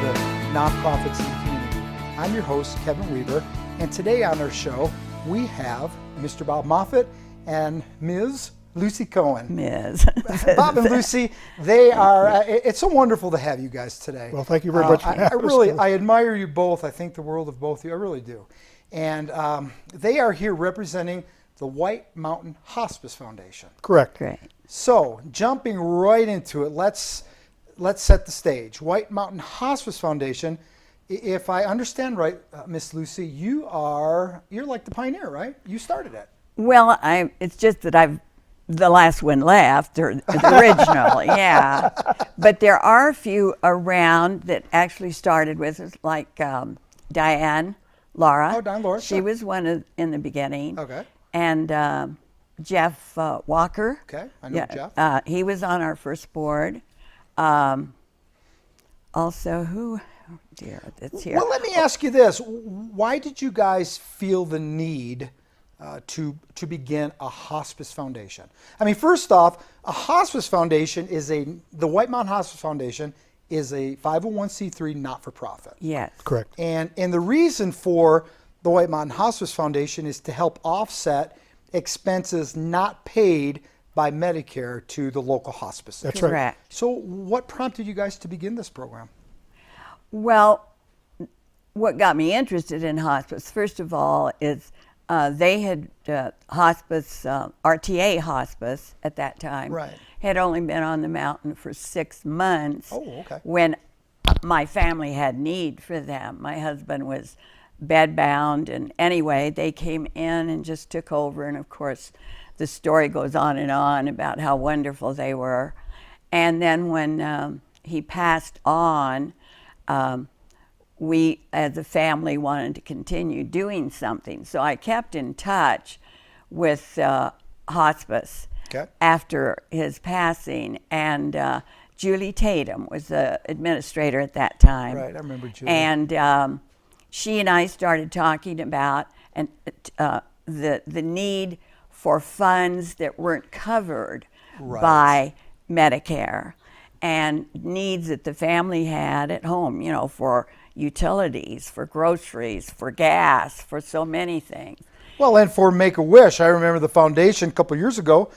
of nonprofits in the community. I'm your host, Kevin Weaver, and today on our show, we have Mr. Bob Moffitt and Ms. Lucy Cohen. Ms. Bob and Lucy, they are, it's so wonderful to have you guys today. Well, thank you very much for having us. I admire you both. I think the world of both of you. I really do. And they are here representing the White Mountain Hospice Foundation. Correct. Great. So, jumping right into it, let's set the stage. White Mountain Hospice Foundation, if I understand right, Miss Lucy, you're like the pioneer, right? You started it. Well, it's just that I've the last one left, or the original, yeah. But there are a few around that actually started with us, like Diane Laura. Oh, Diane Laura. She was one in the beginning. Okay. And Jeff Walker. Okay, I know Jeff. He was on our first board. Also, who? Oh dear, it's here. Well, let me ask you this: why did you guys feel the need to begin a hospice foundation? I mean, first off, a hospice foundation the White Mountain Hospice Foundation is a 501c3 not-for-profit. Yes. Correct. And the reason for the White Mountain Hospice Foundation is to help offset expenses not paid by Medicare to the local hospices. That's right. Correct. So what prompted you guys to begin this program? Well, what got me interested in hospice, first of all, is they had hospice, RTA hospice at that time, Right. had only been on the mountain for 6 months. Oh, okay. When my family had need for them. My husband was bedbound, and anyway, they came in and just took over, and of course, the story goes on and on about how wonderful they were. And then when he passed on, we as a family wanted to continue doing something. So I kept in touch with hospice after his passing. And Julie Tatum was the administrator at that time. Right, I remember Julie. And she and I started talking about the need for funds that weren't covered by Medicare, and needs that the family had at home, for utilities, for groceries, for gas, for so many things. Well, and for Make-A-Wish, I remember the foundation a couple of years ago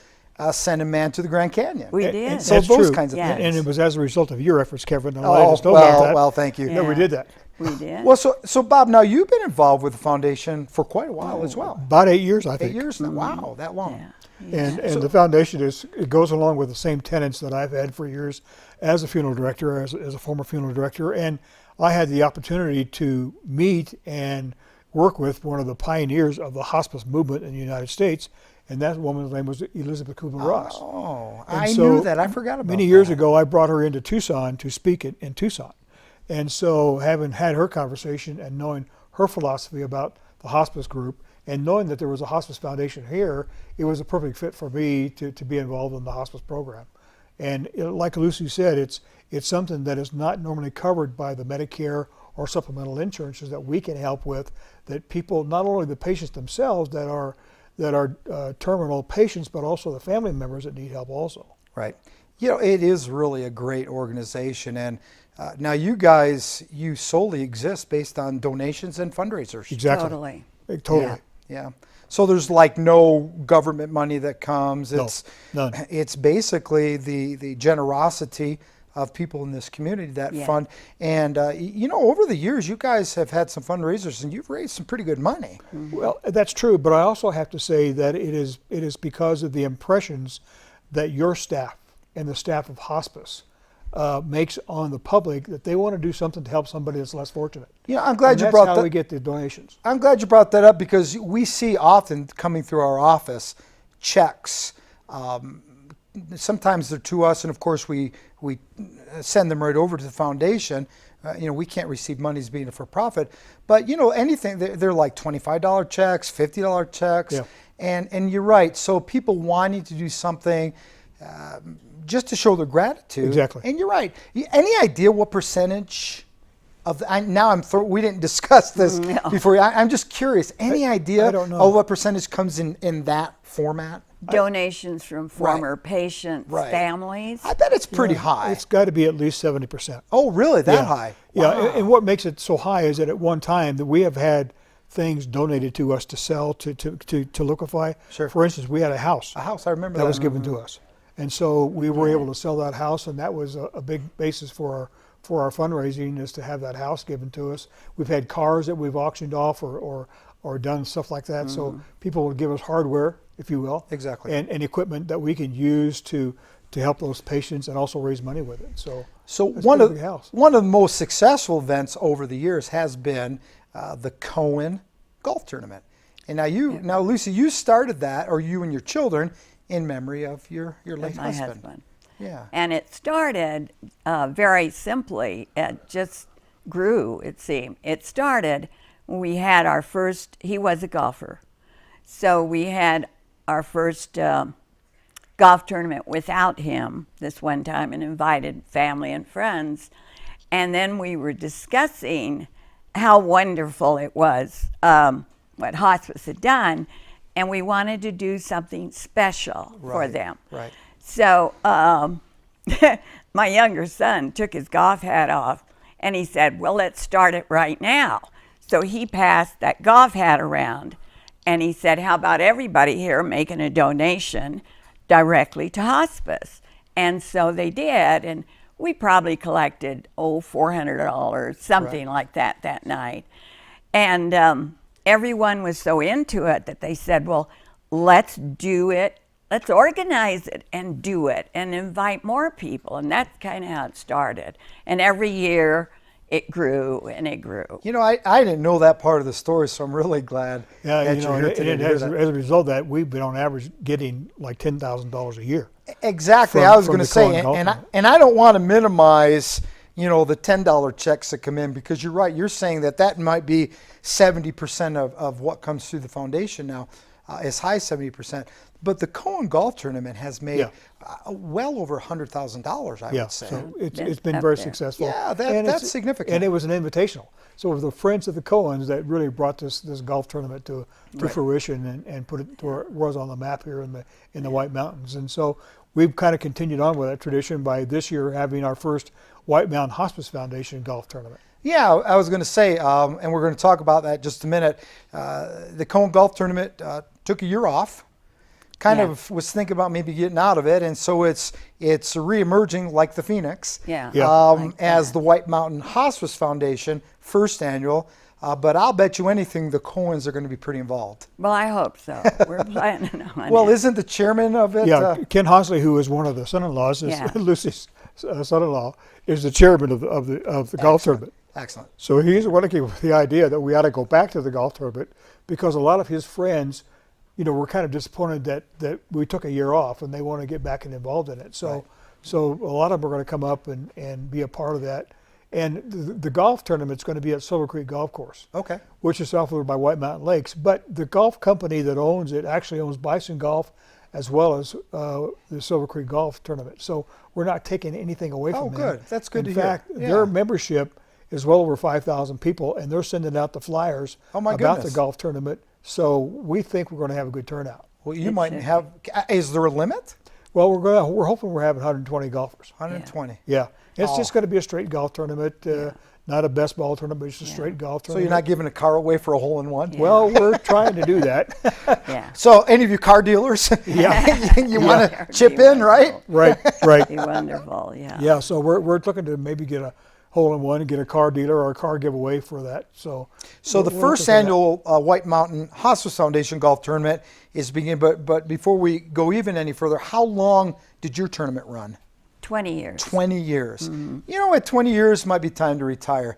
sent a man to the Grand Canyon. We did. So That's those true. kinds of Yeah. things. And it was as a result of your efforts, Kevin, that let us know about that. Well, thank you. Yeah, we did that. We did. Well, so Bob, now you've been involved with the foundation for quite a while as well. About 8 years, I think. 8 years now. Wow, that long. Yeah. And the foundation it goes along with the same tenets that I've had for years as a funeral director, as a former funeral director. And I had the opportunity to meet and work with one of the pioneers of the hospice movement in the United States, and that woman's name was Elizabeth Kubler-Ross. Oh, And I so knew that. I forgot about many that. years ago, I brought her into Tucson to speak in Tucson. And so having had her conversation and knowing her philosophy about the hospice group and knowing that there was a hospice foundation here, it was a perfect fit for me to be involved in the hospice program. And like Lucy said, it's something that is not normally covered by the Medicare or supplemental insurances that we can help with, that people, not only the patients themselves that are terminal patients, but also the family members that need help also. Right. It is really a great organization. And now you solely exist based on donations and fundraisers. Exactly. Totally. Totally. Yeah. So there's like no government money that comes. No, none. It's basically the generosity of people in this community that fund. And, over the years, you guys have had some fundraisers and you've raised some pretty good money. Well, that's true, but I also have to say that it is because of the impressions that your staff and the staff of hospice makes on the public, that they want to do something to help somebody that's less fortunate. I'm glad you brought that. That's how we get the donations. I'm glad you brought that up, because we see often coming through our office checks. Sometimes they're to us, and of course we send them right over to the foundation. We can't receive monies being a for-profit, but anything, they're like $25 checks, $50 checks, and you're right. So people wanting to do something just to show their gratitude. Exactly. And you're right. Any idea what percentage of we didn't discuss this before. I'm just curious. Any idea I don't know. of what percentage comes in that format? donations from former patients' Right. families. I bet it's pretty high. It's got to be at least 70%. Oh, really? That high? Yeah, Wow. and what makes it so high is that at one time that we have had things donated to us to sell to liquefy. Sure. For instance, we had a house A house, I remember that that. was given to us, and so we were able to sell that house, and that was a big basis for our fundraising, is to have that house given to us. We've had cars that we've auctioned off or done stuff like that. So people will give us hardware, if you will, Exactly. and equipment that we can use to help those patients and also raise money with it. So it's one a of big house. one of the most successful events over the years has been the Cohen Golf Tournament. And now Lucy, you started that, or you and your children, in memory of your late My husband. Yeah. And it started very simply. It just grew, it seemed. It started when we had our first, he was a golfer. So we had our first golf tournament without him this one time and invited family and friends. And then we were discussing how wonderful it was, what hospice had done, and we wanted to do something special for them. Right. So my younger son took his golf hat off and he said, well, let's start it right now. So he passed that golf hat around and he said, how about everybody here making a donation directly to hospice? And so they did, and we probably collected, $400, something like that night. And everyone was so into it that they said, well, let's do it. Let's organize it and do it and invite more people. And that's kind of how it started. And every year it grew and it grew. You know, I didn't know that part of the story, so I'm really glad that you're here today to hear as that. a result of that, we've been on average getting like $10,000 a year. Exactly. from- I was from going to the say, Cohen Golf and I don't want to minimize, the $10 checks that come in, because you're right. You're saying that might be 70% of what comes through the foundation now, as high as 70%. But the Cohen Golf Tournament has made well over $100,000, I would say. So it's Been been up very there. successful. Yeah, And that's it's- significant. And it was an invitational. So it was the friends of the Cohens that really brought this golf tournament to fruition and put it to where it was on the map here in the White Mountains. And so we've kind of continued on with that tradition by this year having our first White Mountain Hospice Foundation golf tournament. Yeah, I was going to say, and we're going to talk about that in just a minute. The Cohen Golf Tournament took a year off. Kind of was thinking about maybe getting out of it, and so it's reemerging like the Phoenix. As the White Mountain Hospice Foundation first annual. But I'll bet you anything the Cohens are going to be pretty involved. Well, I hope so. We're planning on Well, it. isn't the chairman of it? Ken Hosley, who is one of the son-in-laws, Lucy's son-in-law, is the chairman of the golf tournament. Excellent. So he's the one that came up with the idea that we ought to go back to the golf tournament, because a lot of his friends, were kind of disappointed that we took a year off and they want to get back and involved in it. So a lot of them are going to come up and be a part of that. And the golf tournament's going to be at Silver Creek Golf Course, Okay. which is south by White Mountain Lakes. But the golf company that owns it actually owns Bison Golf as well as the Silver Creek Golf Tournament. So we're not taking anything away from them. Oh, good. That's good to In hear. fact, Yeah. their membership is well over 5,000 people, and they're sending out the flyers my about goodness. the golf tournament. So we think we're going to have a good turnout. Well, you might have. Is there a limit? Well, we're hoping we're having 120 golfers. 120. Yeah, it's just going to be a straight golf tournament, not a best ball tournament, it's a straight golf So tournament. you're not giving a car away for a hole-in-one? Well, we're trying to do that. Yeah. So any of you car dealers, you want to chip in, right? Right. Be wonderful, yeah. Yeah, so we're looking to maybe get a hole-in-one and get a car dealer or a car giveaway for that. So So the we're first looking for annual White Mountain Hospice Foundation Golf Tournament is beginning. But before we go even any further, how long did your tournament run? 20 years. 20 years. At 20 years might be time to retire.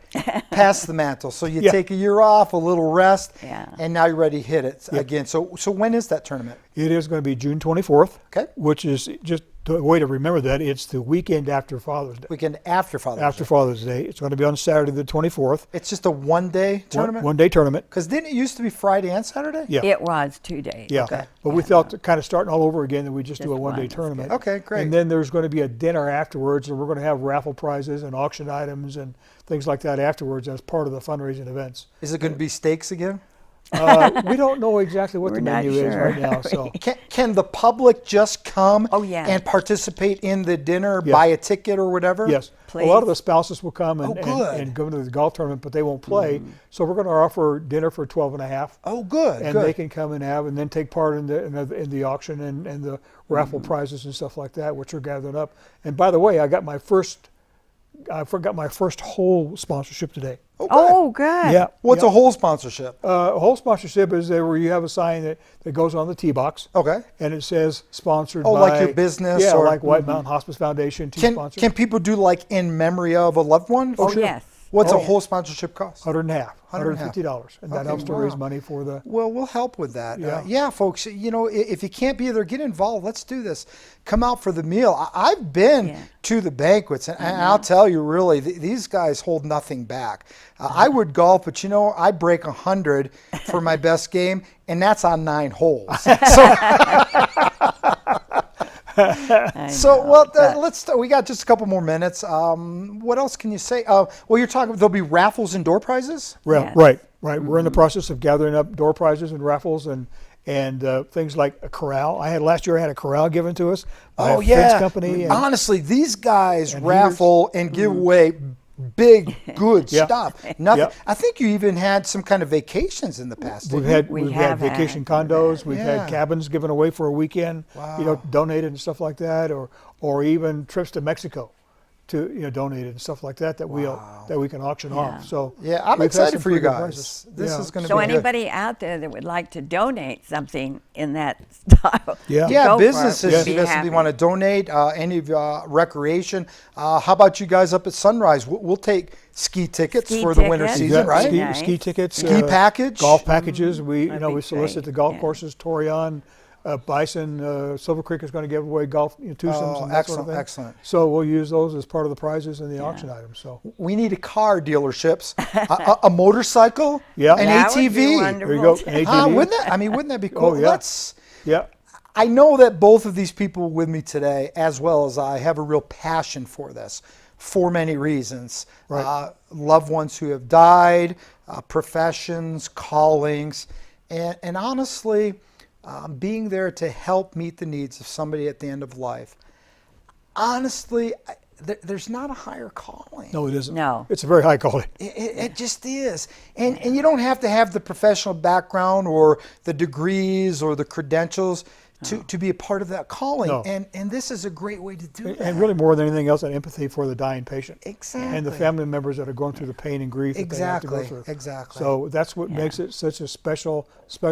Pass the mantle. So you take a year off, a little rest, and now you're ready to hit it again. So when is that tournament? It is going to be June 24th, Okay. which is just a way to remember that. It's the weekend after Father's Day. Weekend after Father's Day. After Father's Day. It's going to be on Saturday the 24th. It's just a one-day tournament? One day tournament. Because didn't it used to be Friday and Saturday? Yeah. It was 2 days. Yeah, Okay. but we felt kind of starting all over again that we just do Just a one-day one, that's tournament. good. Okay, great. And then there's going to be a dinner afterwards, and we're going to have raffle prizes and auction items and things like that afterwards as part of the fundraising events. Is it going to be steaks again? We don't know exactly what We're the not menu is sure. right now. So Can the public just come Oh, yeah. and participate in the dinner, Yes. buy a ticket or whatever? yes, Please. a lot of the spouses will come Oh, good. and go to the golf tournament, but they won't play. So we're going to offer dinner for 12 and a half. Oh, good. And good. they can come and have, and then take part in the auction and the raffle prizes and stuff like that, which are gathered up. And by the way, I forgot my first whole sponsorship today. Okay. Oh, good. Yeah. What's a whole sponsorship? A whole sponsorship is there where you have a sign that goes on the tee box. Okay. And it says sponsored Oh, by. like your business Yeah, or- like White Mountain Hospice Foundation tee sponsor. Can people do like in memory of a loved one? Oh, yes. What's Oh, a yeah. whole sponsorship cost? $150. And that Okay, helps to wow. raise money for the. Well, we'll help with that. Yeah. Yeah, folks, if you can't be there, get involved. Let's do this. Come out for the meal. I've been Yeah. to the banquets, and I'll tell you, really, these guys hold nothing back. I would golf, but I break 100 for my best game, and that's on 9 holes. So, let's. We got just a couple more minutes. What else can you say? Well, you're talking. There'll be raffles and door prizes. Yes. Right. We're in the process of gathering up door prizes and raffles and things like a corral. Last year I had a corral given to us by a fence company. And, Honestly, these guys and raffle and give away big, good Yeah. stuff. Nothing. Yeah. I think you even had some kind of vacations in the past. We've didn't you? had We have had vacation some of condos. that. We've Yeah. had cabins given away for a weekend. Wow. Donated and stuff like that, or even trips to Mexico, to donated and stuff like that we can auction off. So Yeah, I'm we've had excited some for you pretty good guys. prizes. This Yeah. is going to So be good. anybody out there that would like to donate something in that style, Yeah. Yeah, go for it. businesses, We'd if be you guys happy. want to donate, any of recreation. How about you guys up at Sunrise? We'll take ski tickets Ski for the winter tickets. season, Yeah, right? ski, Nice. ski tickets, Ski package? golf packages. We That'd be we solicit great. the golf Yeah. courses. Torreon, Bison, Silver Creek is going to give away golf twosomes Oh, and that sort of excellent, thing. excellent. So we'll use those as part of the prizes and the auction items. So We need a car dealerships, a motorcycle, Yeah. an That would be ATV. wonderful. there you go. too. An Huh, ATV. wouldn't that be cool? Oh, yeah. Yeah. I know that both of these people with me today, as well as I, have a real passion for this for many reasons. Right. Loved ones who have died, professions, callings, and honestly, being there to help meet the needs of somebody at the end of life. Honestly, there's not a higher calling. No, it isn't. No. It's a very high calling. It just is. And you don't have to have the professional background or the degrees or the credentials to be a part of that calling. No. And this is a great way to do that. And really more than anything else, that empathy for the dying patient. Exactly. And the family members that are going through the pain and grief that they have to go Exactly, through. exactly. So that's what makes it such a special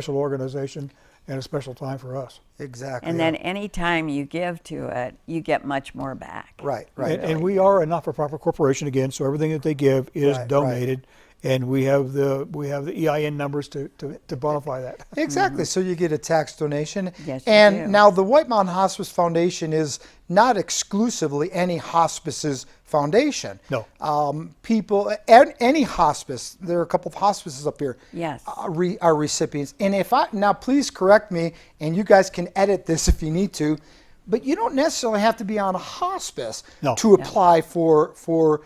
organization and a special time for us. Exactly. And then any time you give to it, you get much more back. Right. And we are a not-for-profit corporation again, so everything that they give is Right, donated, and we have the EIN numbers to bonify that. Exactly. So you get a tax donation. Yes, you and do. now the White Mountain Hospice Foundation is not exclusively any hospice's foundation. No. People, any hospice, there are a couple of hospices up here, Yes. are recipients. And now please correct me, and you guys can edit this if you need to, but you don't necessarily have to be on a hospice No. to apply for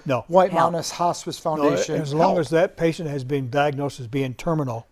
No. White Help. Mountain Hospice No, Foundation. as long help. as that patient has been diagnosed as being terminal,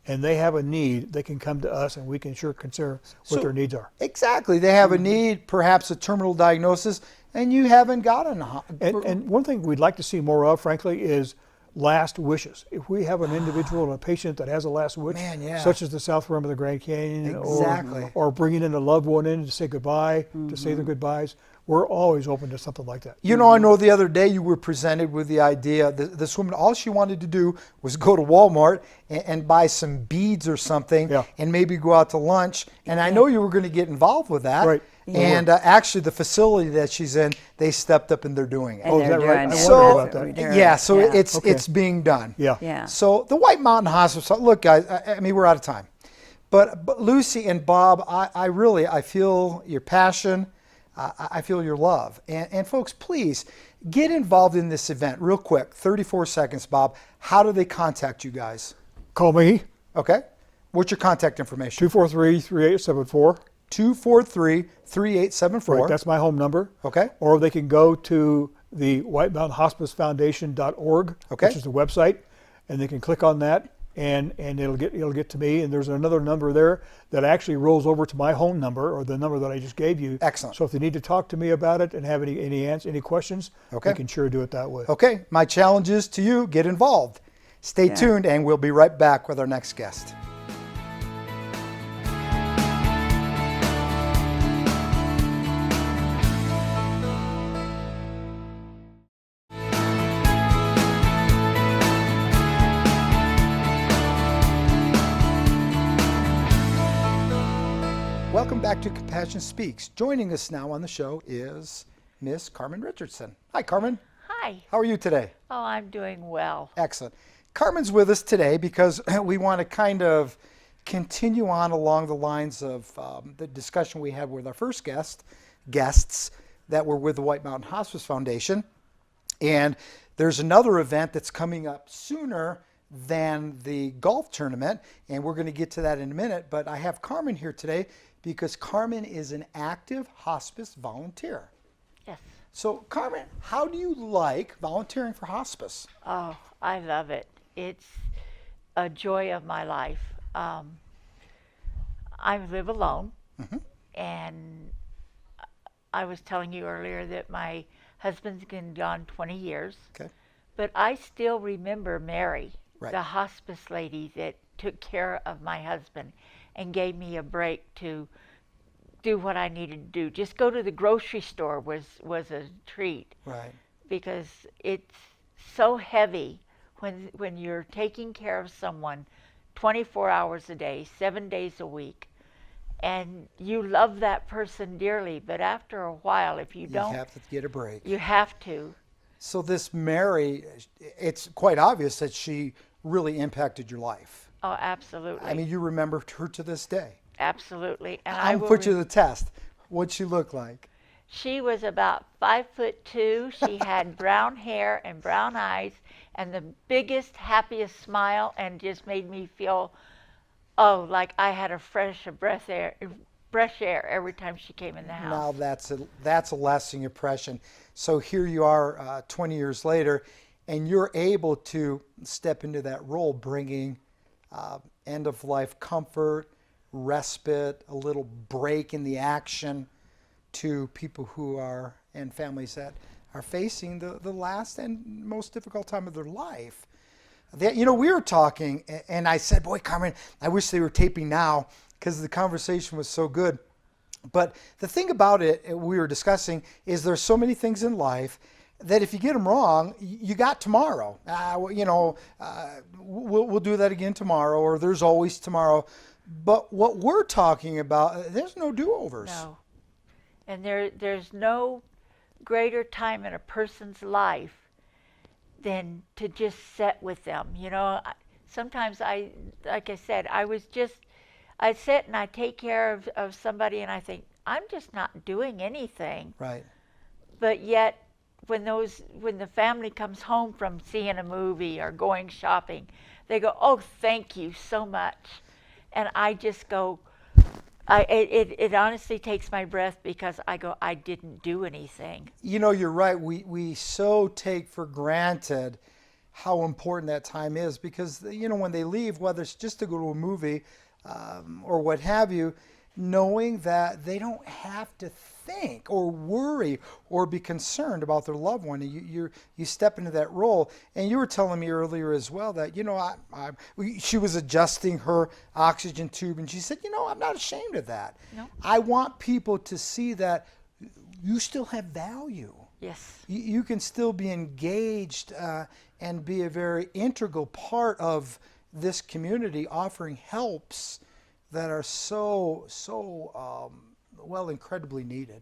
and they have a need, they can come to us, and we can consider what So- their needs are. Exactly. They have a need, perhaps a terminal diagnosis, and you haven't gotten a And one thing we'd like to see more of, frankly, is last wishes. If we have an individual and a patient that has a last wish, Man, yeah. such as the South Rim of the Grand Canyon, Exactly. or bringing in a loved one in to say goodbye, to say their goodbyes, we're always open to something like that. You know, I know the other day you were presented with the idea that this woman, all she wanted to do was go to Walmart and buy some beads or something, Yeah. and maybe go out to lunch. And I know you were going to get involved with that. Right. And actually, the facility that she's in, they stepped up and they're doing it. And Oh, is they're that right? doing I it. wondered So about that. They're- yeah, so yeah. it's being done. Yeah. Yeah. So the White Mountain Hospice. Look, guys. I mean, we're out of time, but Lucy and Bob, I really feel your passion. I feel your love, and folks, please get involved in this event real quick. 34 seconds, Bob. How do they contact you guys? Call me, Okay. What's your contact information? 243-3874. 243-3874. Right, that's my home number. Okay. Or they can go to the White Mountain Hospice Foundation.org, Okay. which is the website, and they can click on that, and it'll get to me. And there's another number there that actually rolls over to my home number, or the number that I just gave you. Excellent. So if they need to talk to me about it and have any questions, Okay. we can sure do it that way. Okay, my challenge is to you, get involved. Stay tuned, and we'll be right back with our next guest. Welcome back to Cmpassion Speaks. Joining us now on the show is Miss Carmen Richardson. Hi, Carmen. Hi. How are you today? Oh, I'm doing well. Excellent. Carmen's with us today because we want to kind of continue on along the lines of the discussion we had with our first guests that were with the White Mountain Hospice Foundation. And there's another event that's coming up sooner than the golf tournament, and we're going to get to that in a minute. But I have Carmen here today because Carmen is an active hospice volunteer. Yes. So, Carmen, how do you like volunteering for hospice? Oh, I love it. It's a joy of my life. I live alone, and I was telling you earlier that my husband's been gone 20 years. Okay. But I still remember Mary, Right. the hospice lady that took care of my husband and gave me a break to do what I needed to do. Just go to the grocery store was a treat, Right. because it's so heavy when you're taking care of someone 24 hours a day, 7 days a week, and you love that person dearly, but after a while, if you don't, You have to get a break. you have to. So this Mary, it's quite obvious that she really impacted your life. Oh, absolutely. I mean, you remember her to this day. Absolutely. And I I'll will put you to the test. What'd she look like? She was about 5'2". She had brown hair and brown eyes and the biggest, happiest smile, and just made me feel, like I had a fresh air every time she came in the Now house. that's a lasting impression. So here you are 20 years later, and you're able to step into that role, bringing end-of-life comfort, respite, a little break in the action to people who are, and families that are facing the last and most difficult time of their life. We were talking, and I said, boy, Carmen, I wish they were taping now because the conversation was so good. But the thing about it, we were discussing, is there's so many things in life that if you get them wrong, you got tomorrow. We'll do that again tomorrow, or there's always tomorrow. But what we're talking about, there's no do-overs. No. And there's no greater time in a person's life than to just sit with them. Sometimes like I said, I sit and I take care of somebody and I think, I'm just not doing anything. Right. But yet, when the family comes home from seeing a movie or going shopping, they go, oh, thank you so much. And I just go, it honestly takes my breath, because I go, I didn't do anything. You're right. We so take for granted how important that time is, because, when they leave, whether it's just to go to a movie or what have you, knowing that they don't have to think or worry or be concerned about their loved one. You step into that role. And you were telling me earlier as well that, she was adjusting her oxygen tube, and she said, I'm not ashamed of that. No. I want people to see that you still have value. Yes. You can still be engaged and be a very integral part of this community, offering helps that are so incredibly needed.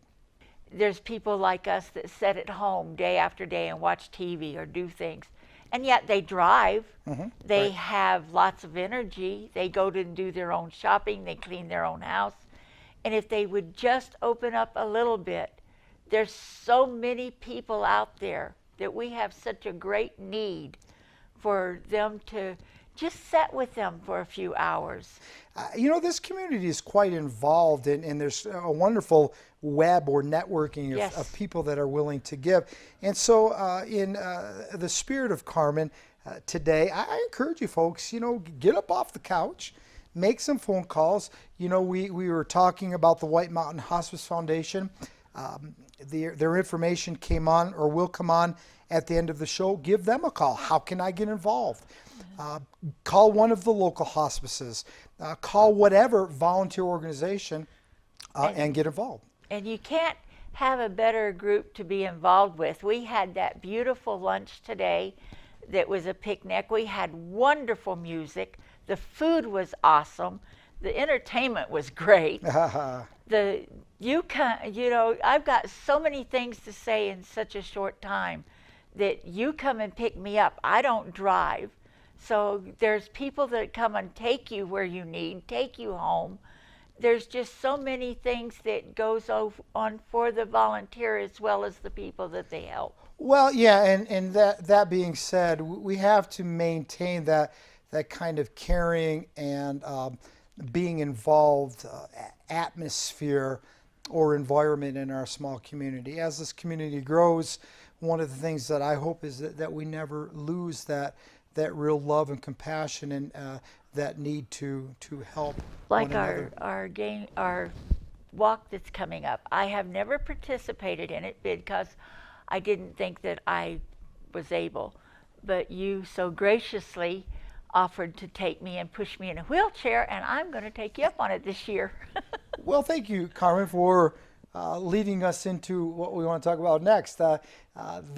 There's people like us that sit at home day after day and watch TV or do things, and yet they drive. They Right. have lots of energy. They go to do their own shopping. They clean their own house. And if they would just open up a little bit, there's so many people out there that we have such a great need for them to just sit with them for a few hours. This community is quite involved, and there's a wonderful web or networking Yes. of people that are willing to give. And so in the spirit of Carmen, today, I encourage you folks, get up off the couch, make some phone calls. We were talking about the White Mountain Hospice Foundation. Their information came on or will come on at the end of the show. Give them a call. How can I get involved? Call one of the local hospices. Call whatever volunteer organization and get involved. And you can't have a better group to be involved with. We had that beautiful lunch today that was a picnic. We had wonderful music. The food was awesome. The entertainment was great. I've got so many things to say in such a short time that you come and pick me up. I don't drive. So there's people that come and take you where you need, take you home. There's just so many things that goes on for the volunteer as well as the people that they help. Well, yeah, and that being said, we have to maintain that kind of caring and being involved atmosphere or environment in our small community. As this community grows, one of the things that I hope is that we never lose that real love and compassion and that need to help like one another. our walk that's coming up. I have never participated in it because I didn't think that I was able, but you so graciously offered to take me and push me in a wheelchair, and I'm going to take you up on it this year. Well, thank you, Carmen, for leading us into what we want to talk about next. The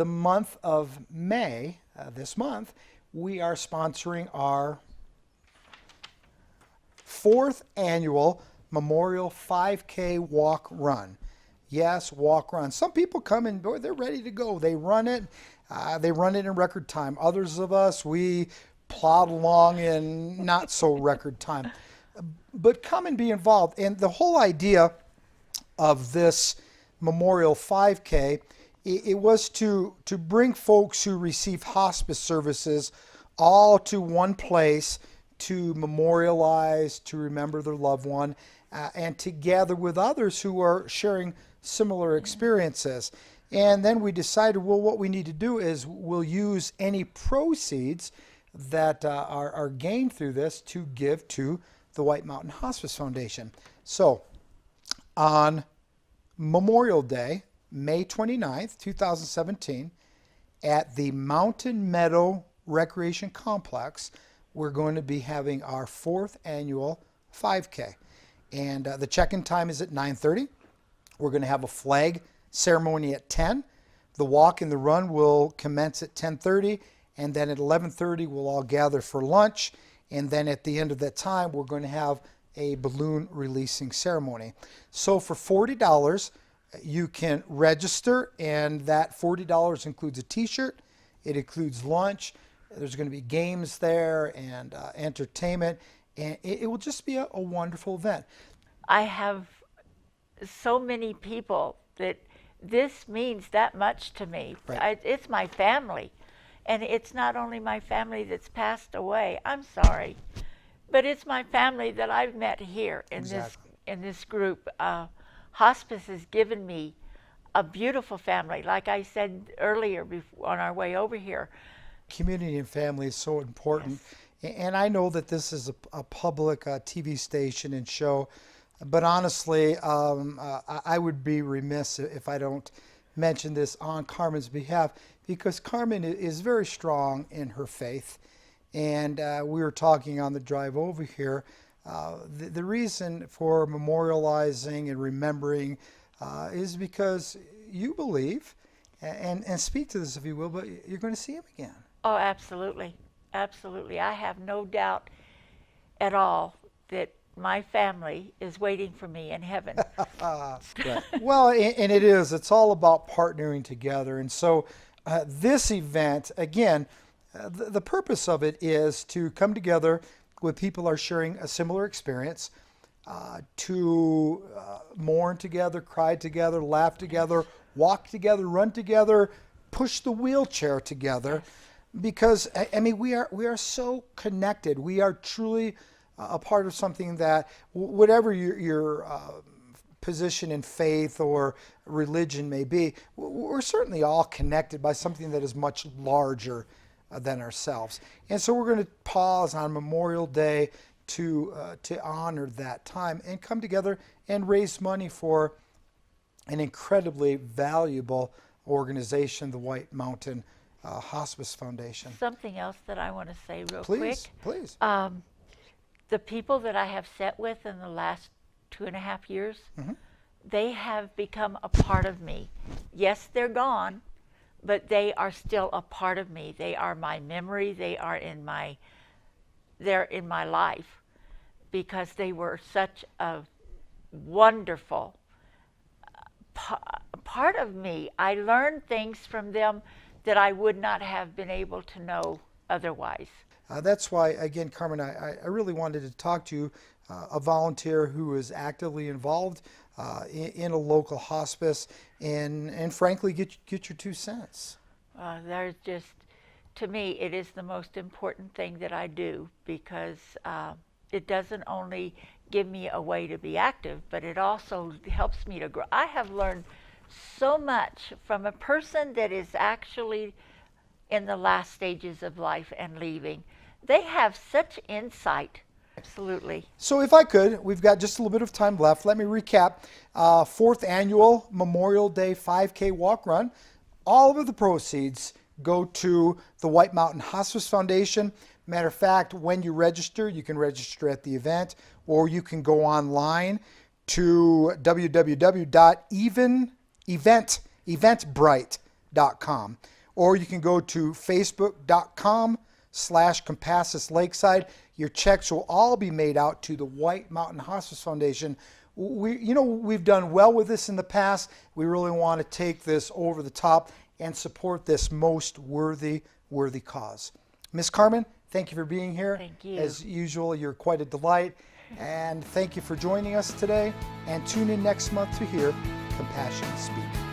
month of May, this month, we are sponsoring our 4th annual Memorial 5K Walk Run. Yes, walk run. Some people come and boy, they're ready to go. They run it. They run it in record time. Others of us, we plod along in not so record time. But come and be involved. And the whole idea of this Memorial 5K, it was to bring folks who receive hospice services all to one place to memorialize, to remember their loved one, and to gather with others who are sharing similar experiences. And then we decided, well, what we need to do is we'll use any proceeds that are gained through this to give to the White Mountain Hospice Foundation. So on Memorial Day, May 29th, 2017, at the Mountain Meadow Recreation Complex, we're going to be having our 4th annual 5K. And the check-in time is at 9:30. We're going to have a flag ceremony at 10. The walk and the run will commence at 10:30, and then at 11:30 we'll all gather for lunch. And then at the end of that time, we're going to have a balloon releasing ceremony. So for $40, you can register, and that $40 includes a t-shirt. It includes lunch. There's going to be games there and entertainment, and it will just be a wonderful event. I have so many people that this means that much to me. Right. It's my family, and it's not only my family that's passed away. I'm sorry, but it's my family that I've met here in this group. Hospice has given me a beautiful family. Like I said earlier on our way over here, Community and family is so important. Yes. And I know that this is a public TV station and show, but honestly, I would be remiss if I don't mention this on Carmen's behalf, because Carmen is very strong in her faith. And we were talking on the drive over here. The reason for memorializing and remembering is because you believe, and speak to this if you will, but you're going to see him again. Oh, absolutely. Absolutely. I have no doubt at all that my family is waiting for me in heaven. Right. Well, and it is. It's all about partnering together. And so this event, again, the purpose of it is to come together with people who are sharing a similar experience, to mourn together, cry together, laugh together, walk together, run together, push the wheelchair together. Because I mean, we are so connected. We are truly a part of something that, whatever your position in faith or religion may be, we're certainly all connected by something that is much larger than ourselves. And so we're going to pause on Memorial Day to honor that time and come together and raise money for an incredibly valuable organization, the White Mountain Hospice Foundation. Something else that I want to say real Please, quick. please. The people that I have sat with in the last 2.5 years, they have become a part of me. Yes, they're gone, but they are still a part of me. They are my memory. They're in my life, because they were such a wonderful part of me. I learned things from them that I would not have been able to know otherwise. That's why, again, Carmen, I really wanted to talk to you, a volunteer who is actively involved in a local hospice, and frankly, get your 2 cents. There's just, to me, it is the most important thing that I do, because it doesn't only give me a way to be active, but it also helps me to grow. I have learned so much from a person that is actually in the last stages of life and leaving. They have such insight. Absolutely. So if I could, we've got just a little bit of time left. Let me recap. 4th annual Memorial Day 5K walk run. All of the proceeds go to the White Mountain Hospice Foundation. Matter of fact, when you register, you can register at the event, or you can go online to www.eventbrite.com, or you can go to facebook.com/Cmpassion Lakeside. Your checks will all be made out to the White Mountain Hospice Foundation. We've done well with this in the past. We really want to take this over the top and support this most worthy cause. Miss Carmen, thank you for being here. Thank you. As usual, you're quite a delight. And thank you for joining us today. And tune in next month to hear Cmpassion Speak.